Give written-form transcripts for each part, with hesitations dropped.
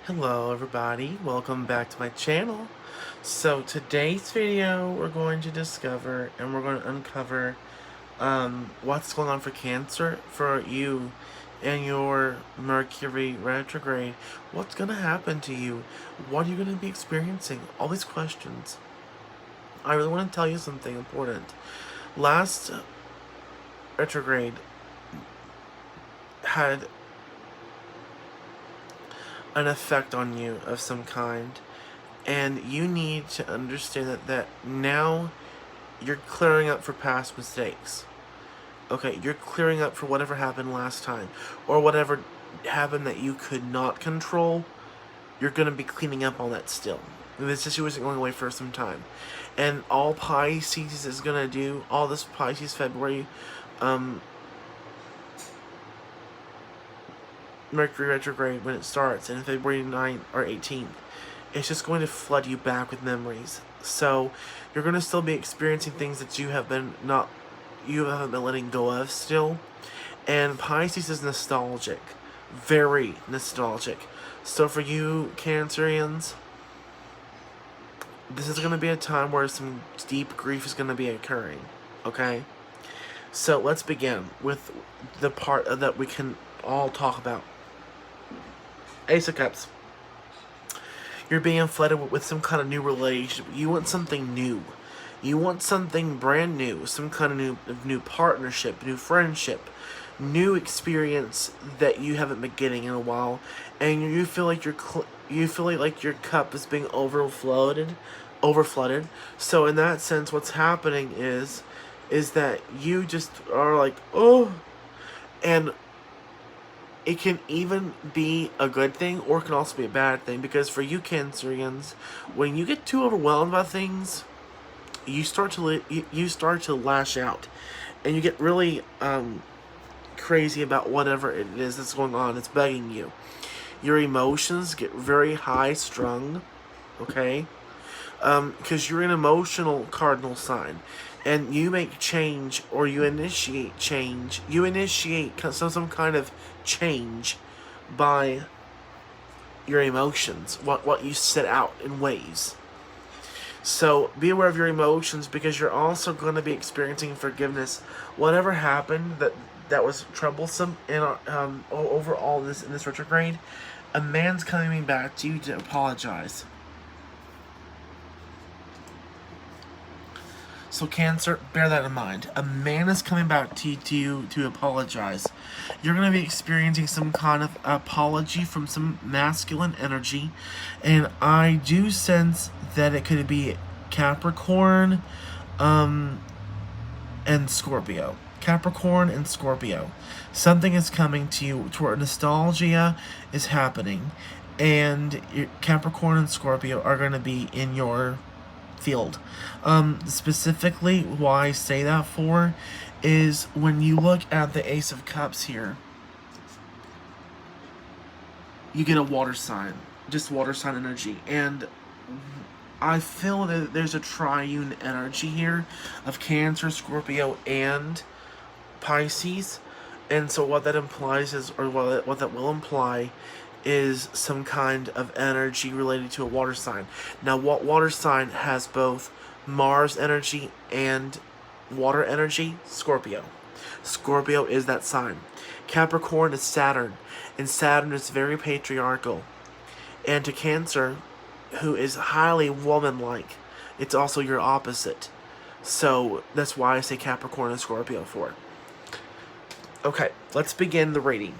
Hello everybody, welcome back to my channel. So today's video we're going to discover and we're going to uncover what's going on for Cancer for you and your Mercury Retrograde. What's going to happen to you? What are you going to be experiencing? All these questions. I really want to tell you something important. Last retrograde had an effect on you of some kind, and you need to understand that now you're clearing up for past mistakes. Okay, you're clearing up for whatever happened last time, or whatever happened that you could not control. You're going to be cleaning up on that still. This issue isn't going away for some time. And all Pisces is going to do, all this Pisces February, Mercury retrograde, when it starts in February 9th or 18th, it's just going to flood you back with memories. So you're going to still be experiencing things that you haven't been letting go of still. And Pisces is nostalgic, very nostalgic. So for you Cancerians, this is going to be a time where some deep grief is going to be occurring. Okay, so let's begin with the part that we can all talk about. Ace of Cups. You're being flooded with some kind of new relationship. You want something new. You want something brand new. Some kind of new partnership, new friendship, new experience that you haven't been getting in a while, and you feel like your cup is being overflooded. So in that sense, what's happening is that you just are like, oh, and it can even be a good thing, or it can also be a bad thing, because for you Cancerians, when you get too overwhelmed by things, you start to lash out, and you get really crazy about whatever it is that's going on. It's bugging you. Your emotions get very high strung, okay? Because you're an emotional cardinal sign, and you make change, or you initiate change. You initiate some kind of change by your emotions, what you set out in waves. So be aware of your emotions, because you're also going to be experiencing forgiveness. Whatever happened that was troublesome in over all this in this retrograde, a man's coming back to you to apologize. So Cancer, bear that in mind. A man is coming back to you to apologize. You're going to be experiencing some kind of apology from some masculine energy, and I do sense that it could be Capricorn, and Scorpio. Capricorn and Scorpio. Something is coming to you to where nostalgia is happening, and Capricorn and Scorpio are going to be in your field. Specifically, why I say that for is when you look at the Ace of Cups here, you get a water sign, just water sign energy, and I feel that there's a triune energy here of Cancer, Scorpio, and Pisces. And so what that implies is, or what that will imply, is some kind of energy related to a water sign. Now, what water sign has both Mars energy and water energy? Scorpio. Scorpio is that sign. Capricorn is Saturn, and Saturn is very patriarchal. And to Cancer, who is highly woman-like, it's also your opposite. So that's why I say Capricorn and Scorpio for. Okay, let's begin the reading.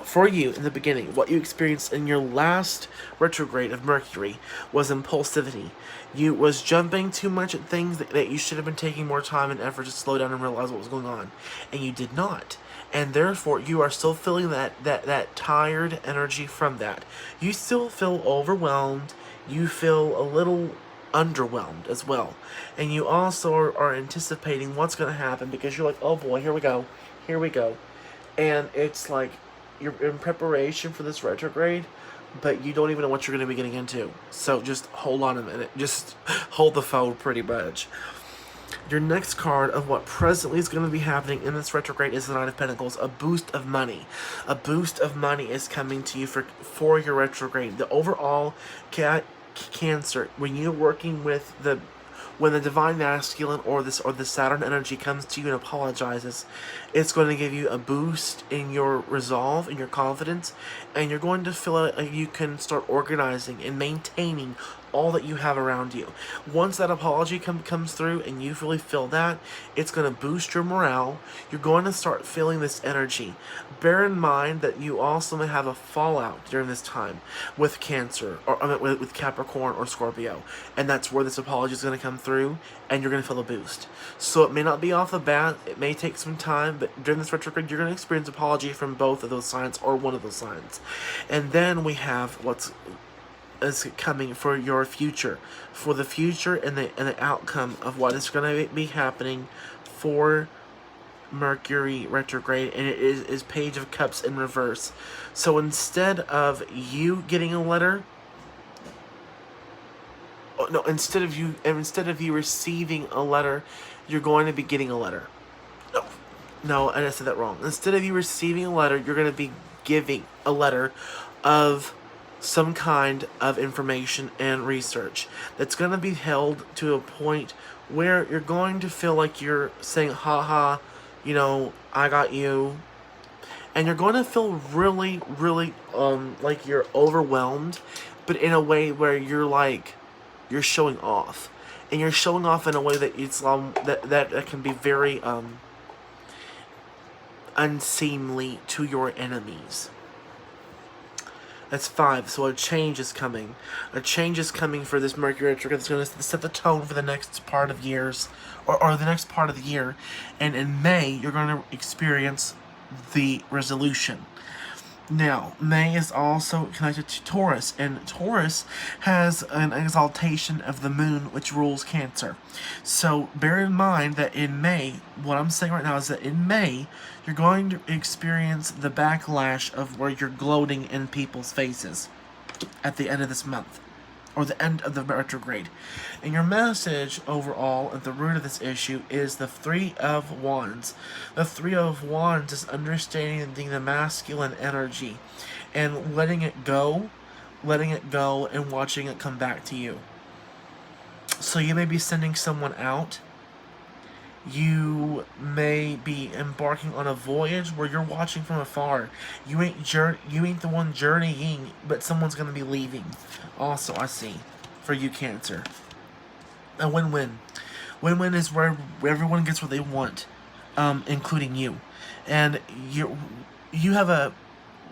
For you, in the beginning, what you experienced in your last retrograde of Mercury was impulsivity. You was jumping too much at things that you should have been taking more time and effort to slow down and realize what was going on. And you did not. And therefore, you are still feeling that tired energy from that. You still feel overwhelmed. You feel a little underwhelmed as well. And you also are anticipating what's going to happen, because you're like, oh boy, here we go. Here we go. And it's like, you're in preparation for this retrograde, but you don't even know what you're going to be getting into. So just hold on a minute. Just hold the phone pretty much. Your next card of what presently is going to be happening in this retrograde is the Knight of Pentacles, a boost of money. A boost of money is coming to you for your retrograde. The overall Cancer, when you're working with when the divine masculine or the Saturn energy comes to you and apologizes, it's going to give you a boost in your resolve, in your confidence, and you're going to feel like you can start organizing and maintaining all that you have around you. Once that apology comes through and you really feel that, it's going to boost your morale. You're going to start feeling this energy. Bear in mind that you also may have a fallout during this time with Cancer, or with Capricorn or Scorpio, and that's where this apology is going to come through, and you're going to feel a boost. So it may not be off the bat, it may take some time, but during this retrograde, you're going to experience apology from both of those signs or one of those signs. And then we have what's is coming for your future, for the future and the outcome of what is going to be happening for Mercury retrograde, and it is Page of Cups in reverse. So instead of you getting a letter, instead of you receiving a letter, you're going to be getting a letter. No, I said that wrong. Instead of you receiving a letter, you're going to be giving a letter of some kind of information and research that's going to be held to a point where you're going to feel like you're saying, haha, I got you. And you're going to feel really, really, like you're overwhelmed, but in a way where you're showing off. And you're showing off in a way that it's, that can be very, unseemly to your enemies. That's 5, so a change is coming. A change is coming for this Mercury retrograde that's going to set the tone for the next part of years, or the next part of the year. And in May, you're going to experience the resolution. Now, May is also connected to Taurus, and Taurus has an exaltation of the moon, which rules Cancer. So bear in mind that in May, what I'm saying right now is that in May, you're going to experience the backlash of where you're gloating in people's faces at the end of this month, or the end of the retrograde. And your message overall at the root of this issue is the 3 of Wands. The 3 of Wands is understanding the masculine energy and letting it go and watching it come back to you. So you may be sending someone out. You may be embarking on a voyage where you're watching from afar. You ain't the one journeying, but someone's going to be leaving. Also, I see, for you, Cancer. A win-win. Win-win is where everyone gets what they want, including you. And you have a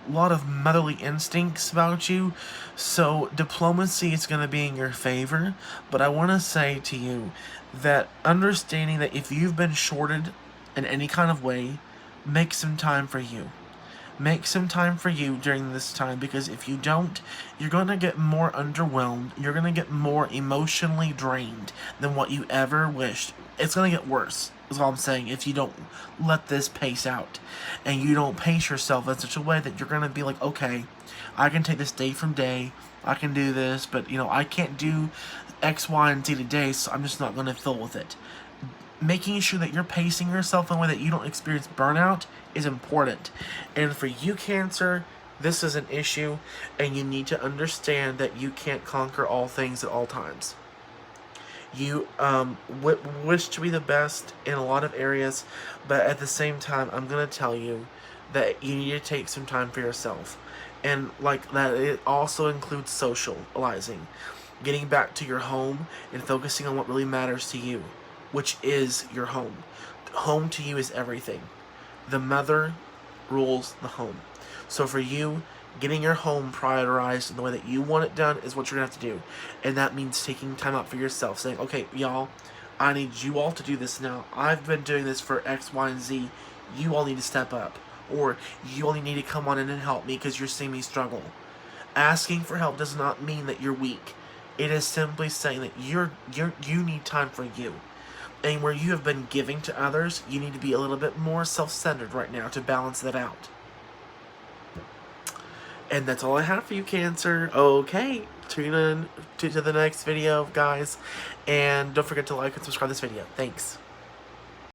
lot of motherly instincts about you, so diplomacy is going to be in your favor. But I want to say to you that understanding that if you've been shorted in any kind of way, make some time for you. Make some time for you during this time, because if you don't, you're going to get more underwhelmed. You're going to get more emotionally drained than what you ever wished. It's going to get worse, is all I'm saying, if you don't let this pace out. And you don't pace yourself in such a way that you're going to be like, okay, I can take this day from day. I can do this, but, I can't do X, Y, and Z today, so I'm just not going to fill with it. Making sure that you're pacing yourself in a way that you don't experience burnout is important. And for you, Cancer, this is an issue, and you need to understand that you can't conquer all things at all times. You wish to be the best in a lot of areas, but at the same time, I'm going to tell you that you need to take some time for yourself. And like that, it also includes socializing, getting back to your home and focusing on what really matters to you, which is your home. Home to you is everything. The mother rules the home. So for you, getting your home prioritized in the way that you want it done is what you're going to have to do. And that means taking time out for yourself, saying, okay, y'all, I need you all to do this now. I've been doing this for X, Y, and Z. You all need to step up. Or you only need to come on in and help me because you're seeing me struggle. Asking for help does not mean that you're weak. It is simply saying that you need time for you. And where you have been giving to others, you need to be a little bit more self-centered right now to balance that out. And that's all I have for you, Cancer. Okay, tune in to the next video, guys. And don't forget to like and subscribe to this video. Thanks.